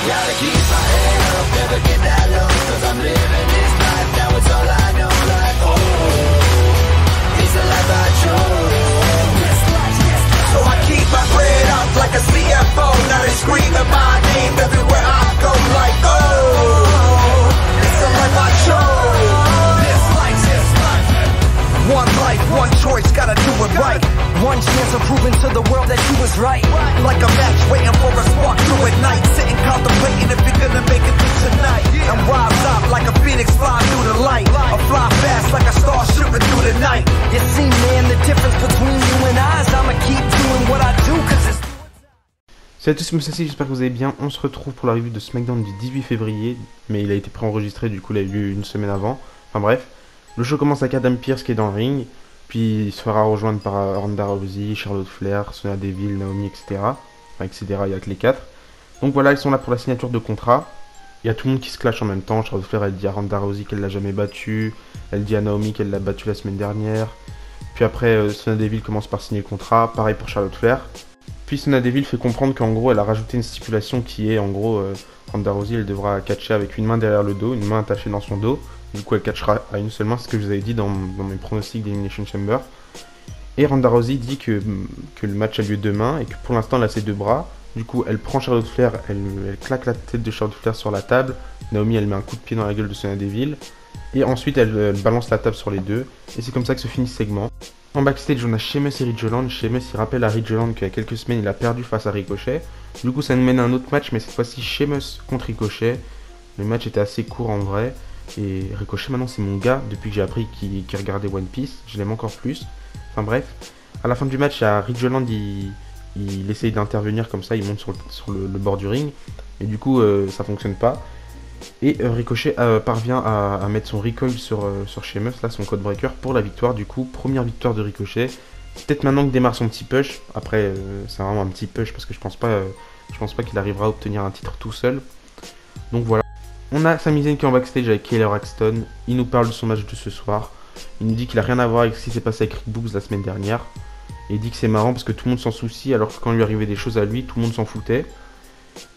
Gotta keep my head up, never get that low, cause I'm living this life, now it's all I know. Like, oh, it's the life I chose. So I keep my bread up like a CFO. Now they screaming my name everywhere I go. Like, oh, it's the life I chose. This life, this life. One life, one choice, gotta do it right. One chance of proving to the world that you was right. Like a match waiting for a spark through at night. Sitting contemplating if you're gonna make it through tonight. And rise up like a phoenix flying through the light. Or fly fast like a star shooting through the night. You see, man, the difference between you and I is I'ma keep doing what I do cause it's... Salut à tous, c'est Moussaci, j'espère que vous allez bien. On se retrouve pour la review de SmackDown du 18 février. Mais il a été préenregistré, du coup il a eu lieu une semaine avant. Enfin bref, le show commence avec Adam Pearce qui est dans le ring. Puis il se fera rejoindre par Ronda Rousey, Charlotte Flair, Sonya Deville, Naomi, etc. Enfin, etc. Il y a que les 4. Donc voilà, ils sont là pour la signature de contrat. Il y a tout le monde qui se clash en même temps. Charlotte Flair, elle dit à Ronda Rousey qu'elle l'a jamais battue. Elle dit à Naomi qu'elle l'a battue la semaine dernière. Puis après, Sonya Deville commence par signer le contrat. Pareil pour Charlotte Flair. Puis Sonya Deville fait comprendre qu'en gros, elle a rajouté une stipulation qui est, en gros, Ronda Rousey, elle devra catcher avec une main derrière le dos, une main attachée dans son dos. Du coup, elle catchera à une seule main, ce que je vous avais dit dans mes pronostics d'Elimination Chamber. Et Ronda Rousey dit que le match a lieu demain et que pour l'instant, elle a ses 2 bras. Du coup, elle prend Charlotte Flair, elle claque la tête de Charlotte Flair sur la table. Naomi, elle met un coup de pied dans la gueule de Sonya Deville. Et ensuite, elle balance la table sur les deux. Et c'est comme ça que se finit ce segment. En backstage, on a Sheamus et Ridge Holland. Sheamus, il rappelle à Ridge Holland qu'il y a quelques semaines, il a perdu face à Ricochet. Du coup, ça nous mène à un autre match, mais cette fois-ci, Sheamus contre Ricochet. Le match était assez court en vrai. Et Ricochet, maintenant, c'est mon gars depuis que j'ai appris qu'il regardait One Piece. Je l'aime encore plus. Enfin bref, à la fin du match, il y a Ridge Holland, il essaye d'intervenir comme ça, il monte sur le bord du ring. Et du coup, ça fonctionne pas. Et Ricochet parvient à mettre son recoil sur Sheamus, là, son code breaker, pour la victoire. Du coup, première victoire de Ricochet. C'est peut-être maintenant que démarre son petit push. Après, c'est vraiment un petit push parce que je pense pas qu'il arrivera à obtenir un titre tout seul. Donc voilà. On a Sami Zayn qui est en backstage avec Kayla Braxton. Il nous parle de son match de ce soir. Il nous dit qu'il a rien à voir avec ce qui s'est passé avec Rick Books la semaine dernière. Et il dit que c'est marrant parce que tout le monde s'en soucie alors que quand lui arrivait des choses à lui, tout le monde s'en foutait.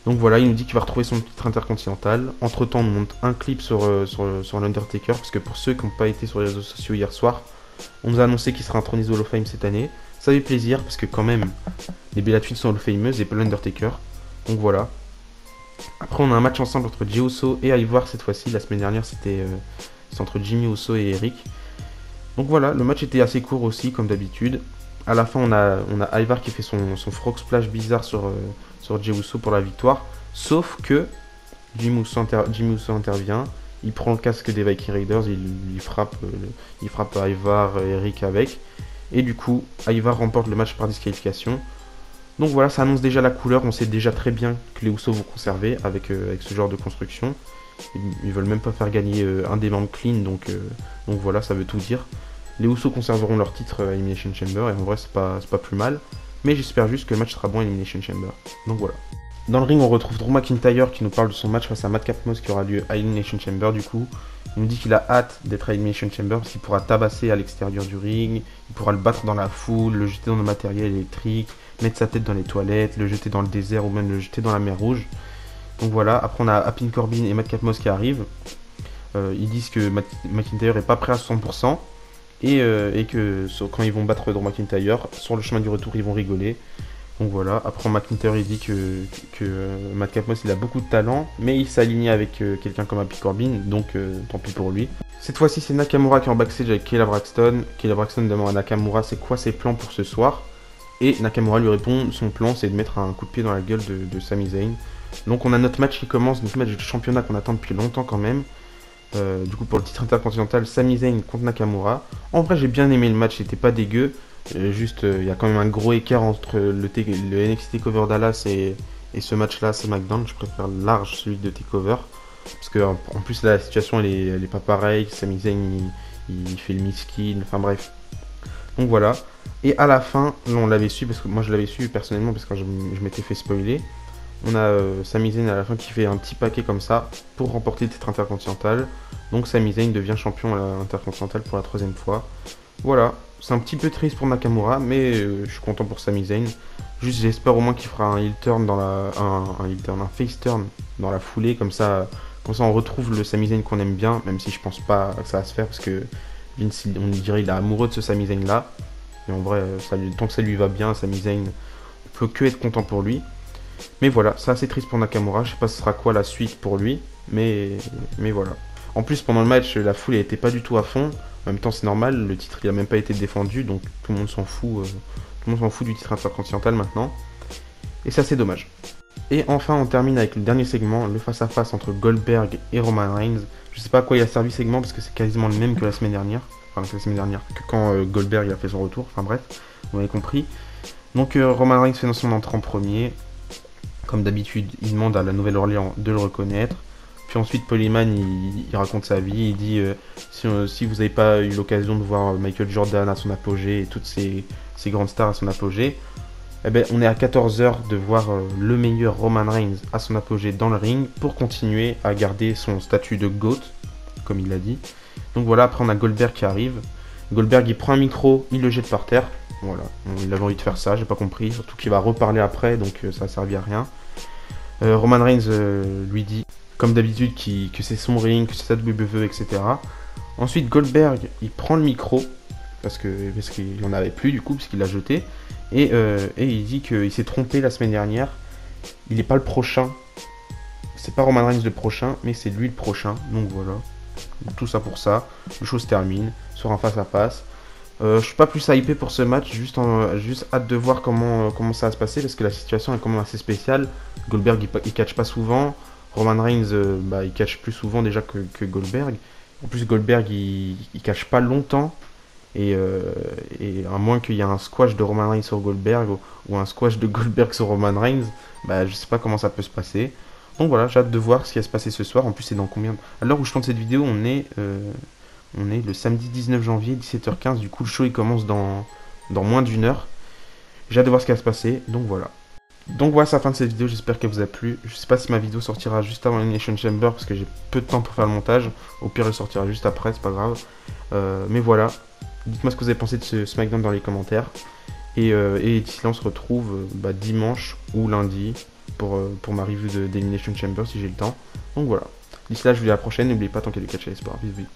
Donc voilà, il nous dit qu'il va retrouver son titre intercontinental. Entre temps, on nous montre un clip sur l'Undertaker. Parce que pour ceux qui n'ont pas été sur les réseaux sociaux hier soir, on nous a annoncé qu'il sera intronisé au Hall of Fame cette année. Ça fait plaisir parce que quand même, les Bella Twins sont Hall of Fameuses et pas l'Undertaker. Donc voilà. Après, on a un match ensemble entre Jey Uso et Ivar cette fois-ci. La semaine dernière, c'était entre Jimmy Uso et Eric. Donc voilà, le match était assez court aussi, comme d'habitude. À la fin, on a Ivar qui fait son frog splash bizarre sur Jey Uso pour la victoire. Sauf que Jimmy Uso intervient. Il prend le casque des Viking Raiders, il frappe Ivar et Eric avec. Et du coup, Ivar remporte le match par disqualification. Donc voilà, ça annonce déjà la couleur, on sait déjà très bien que les Usos vont conserver avec ce genre de construction. Ils veulent même pas faire gagner un des membres clean, donc voilà, ça veut tout dire. Les Usos conserveront leur titre à Elimination Chamber, et en vrai c'est pas plus mal. Mais j'espère juste que le match sera bon à Elimination Chamber. Donc voilà. Dans le ring, on retrouve Drew McIntyre qui nous parle de son match face à Madcap Moss qui aura lieu à Elimination Chamber du coup. Il nous dit qu'il a hâte d'être à Elimination Chamber parce qu'il pourra tabasser à l'extérieur du ring, il pourra le battre dans la foule, le jeter dans le matériel électrique, mettre sa tête dans les toilettes, le jeter dans le désert ou même le jeter dans la mer Rouge. Donc voilà, après on a Happy Corbin et Madcap Moss qui arrivent. Ils disent que McIntyre est pas prêt à 100% et que quand ils vont battre Drew McIntyre, sur le chemin du retour ils vont rigoler. Donc voilà, après McIntyre il dit que Madcap Moss il a beaucoup de talent, mais il s'est aligné avec quelqu'un comme Happy Corbin, donc tant pis pour lui. Cette fois-ci c'est Nakamura qui est en backstage avec Kayla Braxton. Kayla Braxton demande à Nakamura c'est quoi ses plans pour ce soir. Et Nakamura lui répond, son plan c'est de mettre un coup de pied dans la gueule de Sami Zayn. Donc on a notre match qui commence, notre match de championnat qu'on attend depuis longtemps quand même. Du coup pour le titre intercontinental, Sami Zayn contre Nakamura. En vrai j'ai bien aimé le match, c'était pas dégueu. Juste il y a quand même un gros écart entre le NXT TakeOver Dallas et ce match là SmackDown. Je préfère large celui de TakeOver. Parce que en plus la situation elle est pas pareille. Sami Zayn il fait le miskin, enfin bref. Donc voilà. Et à la fin, là on l'avait su, parce que moi je l'avais su personnellement parce que je m'étais fait spoiler. On a Sami Zayn à la fin qui fait un petit paquet comme ça pour remporter le titre intercontinental. Donc Sami Zayn devient champion intercontinental pour la 3e fois. Voilà, c'est un petit peu triste pour Nakamura, mais je suis content pour Sami Zayn. Juste j'espère au moins qu'il fera un heel turn un face turn dans la foulée, comme ça on retrouve le Sami Zayn qu'on aime bien, même si je pense pas que ça va se faire parce que Vince, on dirait il est amoureux de ce Sami Zayn là. Et en vrai, tant que ça lui va bien, Sami Zayn, on peut que être content pour lui. Mais voilà, c'est assez triste pour Nakamura. Je sais pas ce sera quoi la suite pour lui, mais voilà. En plus, pendant le match, la foule n'était pas du tout à fond. En même temps, c'est normal, le titre il a même pas été défendu, donc tout le monde s'en fout. Tout le monde s'en fout du titre intercontinental maintenant. Et c'est assez dommage. Et enfin, on termine avec le dernier segment, le face-à-face entre Goldberg et Roman Reigns. Je sais pas à quoi il a servi ce segment parce que c'est quasiment le même que la semaine dernière. Enfin, que la semaine dernière, que quand Goldberg il a fait son retour. Enfin bref, vous m'avez compris. Donc Roman Reigns fait dans son entrée en premier. Comme d'habitude, il demande à la Nouvelle-Orléans de le reconnaître. Puis ensuite, Paul Heyman, il raconte sa vie. Il dit si vous n'avez pas eu l'occasion de voir Michael Jordan à son apogée et toutes ces grandes stars à son apogée, eh ben, on est à 14h de voir le meilleur Roman Reigns à son apogée dans le ring pour continuer à garder son statut de GOAT, comme il l'a dit. Donc voilà, après on a Goldberg qui arrive. Goldberg il prend un micro, il le jette par terre. Voilà, il avait envie de faire ça, j'ai pas compris. Surtout qu'il va reparler après, donc ça a servi à rien. Roman Reigns lui dit, comme d'habitude, que c'est son ring, que c'est sa WWE, etc. Ensuite Goldberg il prend le micro, parce qu'il n'en avait plus du coup, puisqu'il l'a jeté. Et il dit qu'il s'est trompé la semaine dernière. Il n'est pas le prochain. C'est pas Roman Reigns le prochain, mais c'est lui le prochain. Donc voilà. Donc, tout ça pour ça. Le show se termine sur un face-à-face. Je suis pas plus hypé pour ce match. Juste hâte de voir comment ça va se passer. Parce que la situation est quand même assez spéciale. Goldberg il catch pas souvent. Roman Reigns il catch plus souvent déjà que Goldberg. En plus Goldberg il catch pas longtemps. Et à moins qu'il y ait un squash de Roman Reigns sur Goldberg ou un squash de Goldberg sur Roman Reigns, je sais pas comment ça peut se passer. Donc voilà, j'ai hâte de voir ce qui va se passer ce soir. En plus, c'est dans combien à l'heure où je tourne cette vidéo, on est le samedi 19 janvier, 17h15. Du coup, le show il commence dans moins d'une heure. J'ai hâte de voir ce qui va se passer. Donc voilà. Donc voilà, c'est la fin de cette vidéo. J'espère qu'elle vous a plu. Je sais pas si ma vidéo sortira juste avant Elimination Chamber parce que j'ai peu de temps pour faire le montage. Au pire, elle sortira juste après, c'est pas grave. Mais voilà. Dites-moi ce que vous avez pensé de ce SmackDown dans les commentaires. Et d'ici là, on se retrouve dimanche ou lundi pour ma review d'Elimination Chamber si j'ai le temps. Donc voilà. D'ici là, je vous dis à la prochaine. N'oubliez pas, tant qu'il y a du catch à l'espoir. Bisous.